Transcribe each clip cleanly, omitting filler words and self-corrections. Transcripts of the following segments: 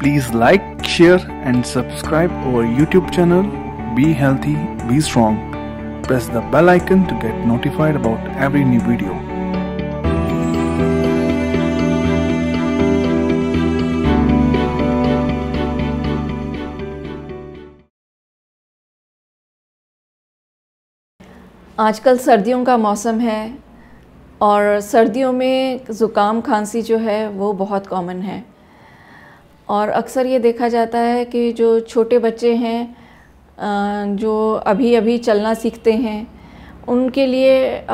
Please like, share and subscribe our YouTube channel. Be healthy, be strong. Press the bell icon to get notified about every new video. आजकल सर्दियों का मौसम है और सर्दियों में ज़ुकाम खांसी जो है वो बहुत कॉमन है। और अक्सर ये देखा जाता है कि जो छोटे बच्चे हैं जो अभी अभी चलना सीखते हैं उनके लिए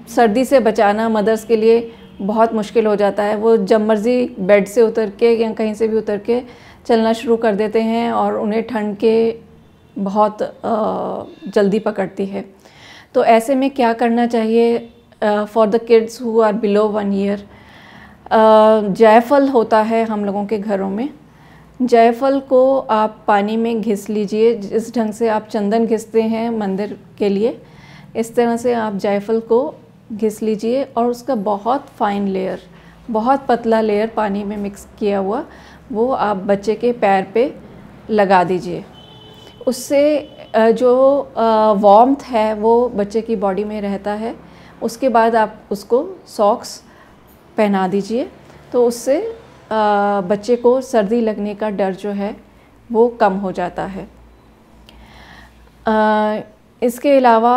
सर्दी से बचाना मदर्स के लिए बहुत मुश्किल हो जाता है। वो जब मर्ज़ी बेड से उतर के या कहीं से भी उतर के चलना शुरू कर देते हैं और उन्हें ठंड के बहुत जल्दी पकड़ती है। तो ऐसे में क्या करना चाहिए for the kids who are below 1 year. जायफल होता है हम लोगों के घरों में। जायफल को आप पानी में घिस लीजिए, जिस ढंग से आप चंदन घिसते हैं मंदिर के लिए, इस तरह से आप जायफल को घिस लीजिए और उसका बहुत फाइन लेयर, बहुत पतला लेयर पानी में मिक्स किया हुआ वो आप बच्चे के पैर पे लगा दीजिए। उससे जो वार्मथ है वो बच्चे की बॉडी में रहता है। उसके बाद आप उसको सॉक्स पहना दीजिए, तो उससे बच्चे को सर्दी लगने का डर जो है वो कम हो जाता है। इसके अलावा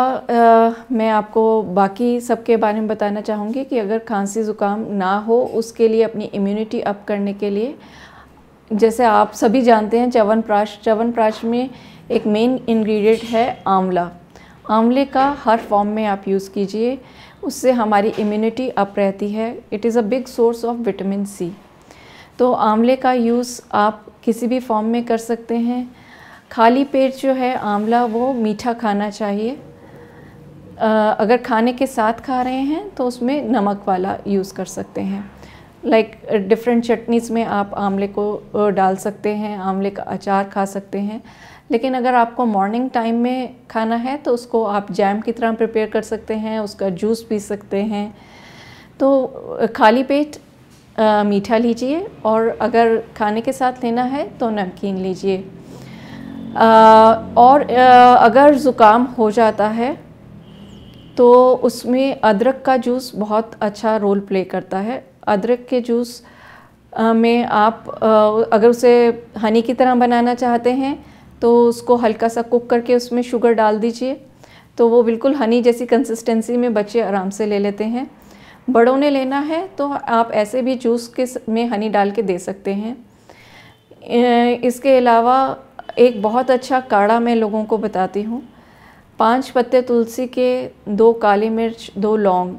मैं आपको बाकी सबके बारे में बताना चाहूँगी कि अगर खांसी ज़ुकाम ना हो उसके लिए अपनी इम्यूनिटी अप करने के लिए, जैसे आप सभी जानते हैं च्यवनप्राश में एक मेन इंग्रेडिएंट है आंवला। आंवले का हर फॉर्म में आप यूज़ कीजिए, उससे हमारी इम्यूनिटी अप रहती है। It is a big source of vitamin C. तो आंवले का यूज़ आप किसी भी फॉर्म में कर सकते हैं। खाली पेट जो है आंवला वो मीठा खाना चाहिए। अगर खाने के साथ खा रहे हैं तो उसमें नमक वाला यूज़ कर सकते हैं। लाइक डिफरेंट चटनीज़ में आप आंवले को डाल सकते हैं, आंवले का अचार खा सकते हैं। लेकिन अगर आपको मॉर्निंग टाइम में खाना है तो उसको आप जैम की तरह प्रिपेयर कर सकते हैं, उसका जूस पी सकते हैं। तो खाली पेट मीठा लीजिए और अगर खाने के साथ लेना है तो नमकीन लीजिए। और अगर ज़ुकाम हो जाता है तो उसमें अदरक का जूस बहुत अच्छा रोल प्ले करता है। अदरक के जूस में आप अगर उसे हनी की तरह बनाना चाहते हैं तो उसको हल्का सा कुक करके उसमें शुगर डाल दीजिए, तो वो बिल्कुल हनी जैसी कंसिस्टेंसी में बच्चे आराम से ले लेते हैं। बड़ों ने लेना है तो आप ऐसे भी जूस के में हनी डाल के दे सकते हैं। इसके अलावा एक बहुत अच्छा काढ़ा मैं लोगों को बताती हूँ। 5 पत्ते तुलसी के, 2 काली मिर्च, 2 लौंग,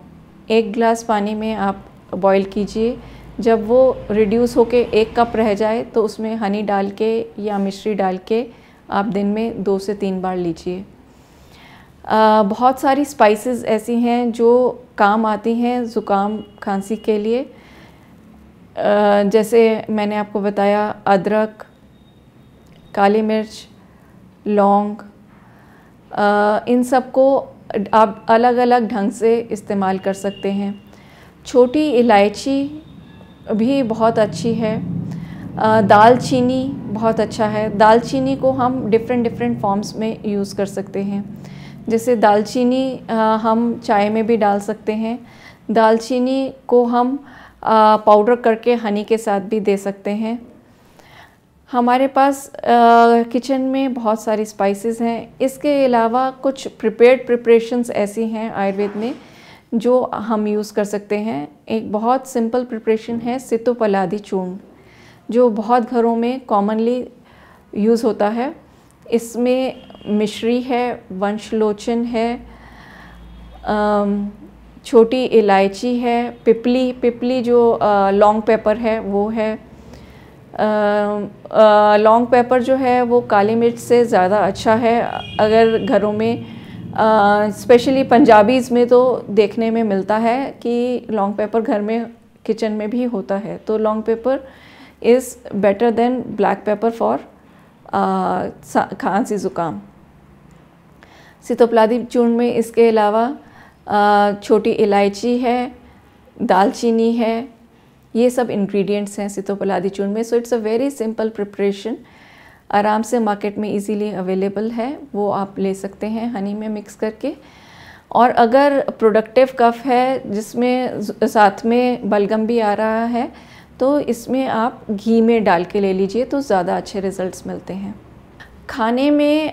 1 गिलास पानी में आप बॉईल कीजिए। जब वो रिड्यूस होके 1 कप रह जाए तो उसमें हनी डाल के या मिश्री डाल के आप दिन में 2 से 3 बार लीजिए। बहुत सारी स्पाइसेस ऐसी हैं जो काम आती हैं ज़ुकाम खांसी के लिए। जैसे मैंने आपको बताया अदरक, काली मिर्च, लौंग, इन सब को आप अलग अलग ढंग से इस्तेमाल कर सकते हैं। छोटी इलायची भी बहुत अच्छी है। दालचीनी बहुत अच्छा है। दालचीनी को हम डिफरेंट फॉर्म्स में यूज़ कर सकते हैं। जैसे दालचीनी हम चाय में भी डाल सकते हैं। दालचीनी को हम पाउडर करके हनी के साथ भी दे सकते हैं। हमारे पास किचन में बहुत सारी स्पाइसेस हैं। इसके अलावा कुछ प्रिपरेशंस ऐसी हैं आयुर्वेद में जो हम यूज़ कर सकते हैं। एक बहुत सिंपल प्रिपरेशन है सितोपलादी चूर्ण, जो बहुत घरों में कॉमनली यूज़ होता है। इसमें मिश्री है, वंशलोचन है, छोटी इलायची है, पिपली जो लॉन्ग पेपर है वो है। लॉन्ग पेपर जो है वो काली मिर्च से ज़्यादा अच्छा है। अगर घरों में स्पेशली पंजाबीज़ में तो देखने में मिलता है कि लॉन्ग पेपर घर में किचन में भी होता है। तो long paper is better than black pepper for खांसी ज़ुकाम। सितोपलादी चूर्ण में इसके अलावा छोटी इलायची है, दालचीनी है, ये सब इंग्रेडिएंट्स हैं सीतोपलादी चूर्ण में। So it's a very simple preparation, आराम से मार्केट में इजीली अवेलेबल है, वो आप ले सकते हैं हनी में मिक्स करके। और अगर प्रोडक्टिव कफ है जिसमें साथ में बलगम भी आ रहा है, तो इसमें आप घी में डाल के ले लीजिए तो ज़्यादा अच्छे रिज़ल्ट्स मिलते हैं। खाने में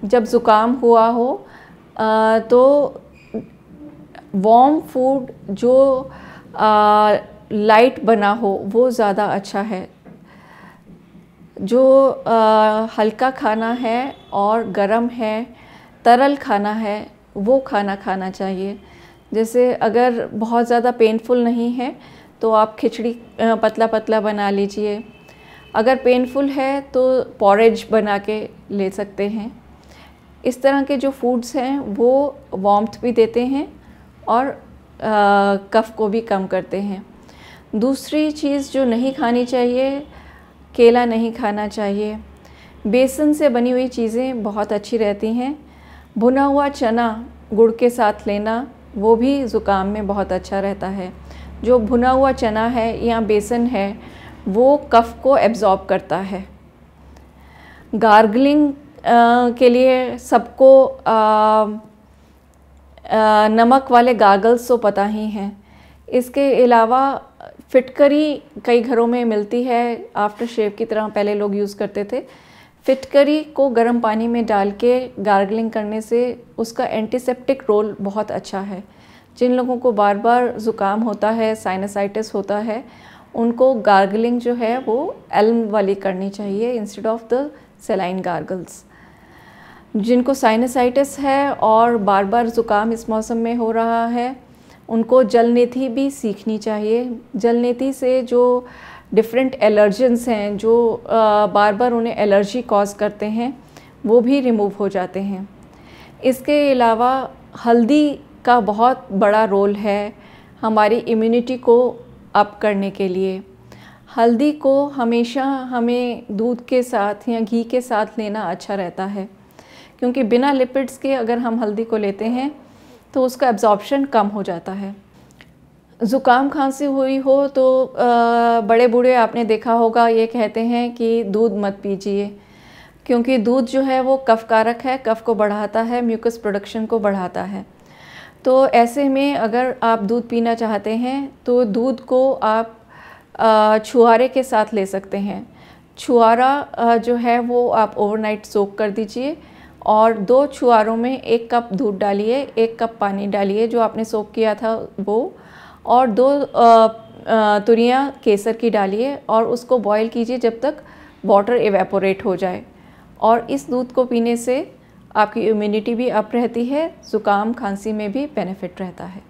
जब ज़ुकाम हुआ हो तो वार्म फूड जो लाइट बना हो वो ज़्यादा अच्छा है। जो हल्का खाना है और गरम है, तरल खाना है, वो खाना खाना चाहिए। जैसे अगर बहुत ज़्यादा पेनफुल नहीं है तो आप खिचड़ी पतला पतला बना लीजिए। अगर पेनफुल है तो पॉरेज बना के ले सकते हैं। इस तरह के जो फूड्स हैं वो वार्मथ भी देते हैं और कफ को भी कम करते हैं। दूसरी चीज़ जो नहीं खानी चाहिए, केला नहीं खाना चाहिए। बेसन से बनी हुई चीज़ें बहुत अच्छी रहती हैं। भुना हुआ चना गुड़ के साथ लेना वो भी ज़ुकाम में बहुत अच्छा रहता है। जो भुना हुआ चना है या बेसन है वो कफ को एब्ज़ॉर्ब करता है। गार्गलिंग के लिए सबको नमक वाले गार्गल्स तो पता ही हैं। इसके अलावा फिटकरी कई घरों में मिलती है, आफ्टर शेव की तरह पहले लोग यूज़ करते थे। फिटकरी को गर्म पानी में डाल के गार्गलिंग करने से उसका एंटीसेप्टिक रोल बहुत अच्छा है। जिन लोगों को बार बार ज़ुकाम होता है, साइनसाइटिस होता है, उनको गार्गलिंग जो है वो एल्म वाली करनी चाहिए इंस्टेड ऑफ द सेलाइन गार्गल्स। जिनको साइनसाइटिस है और बार बार ज़ुकाम इस मौसम में हो रहा है, उनको जलनेती भी सीखनी चाहिए। जलनेती से जो डिफरेंट एलर्जेंस हैं जो बार बार उन्हें एलर्जी कॉज करते हैं, वो भी रिमूव हो जाते हैं। इसके अलावा हल्दी का बहुत बड़ा रोल है हमारी इम्यूनिटी को अप करने के लिए। हल्दी को हमेशा हमें दूध के साथ या घी के साथ लेना अच्छा रहता है, क्योंकि बिना लिपिड्स के अगर हम हल्दी को लेते हैं तो उसका एब्जॉर्प्शन कम हो जाता है। ज़ुकाम खांसी हुई हो तो बड़े बूढ़े आपने देखा होगा ये कहते हैं कि दूध मत पीजिए, क्योंकि दूध जो है वो कफ कारक है, कफ को बढ़ाता है, म्यूकस प्रोडक्शन को बढ़ाता है। तो ऐसे में अगर आप दूध पीना चाहते हैं तो दूध को आप छुआरे के साथ ले सकते हैं। छुआरा जो है वो आप ओवरनाइट सोक कर दीजिए और 2 छुआरों में 1 कप दूध डालिए, 1 कप पानी डालिए जो आपने सोक किया था वो, और 2 तुरियाँ केसर की डालिए और उसको बॉईल कीजिए जब तक वाटर इवेपोरेट हो जाए। और इस दूध को पीने से आपकी इम्यूनिटी भी अप रहती है, ज़ुकाम खांसी में भी बेनिफिट रहता है।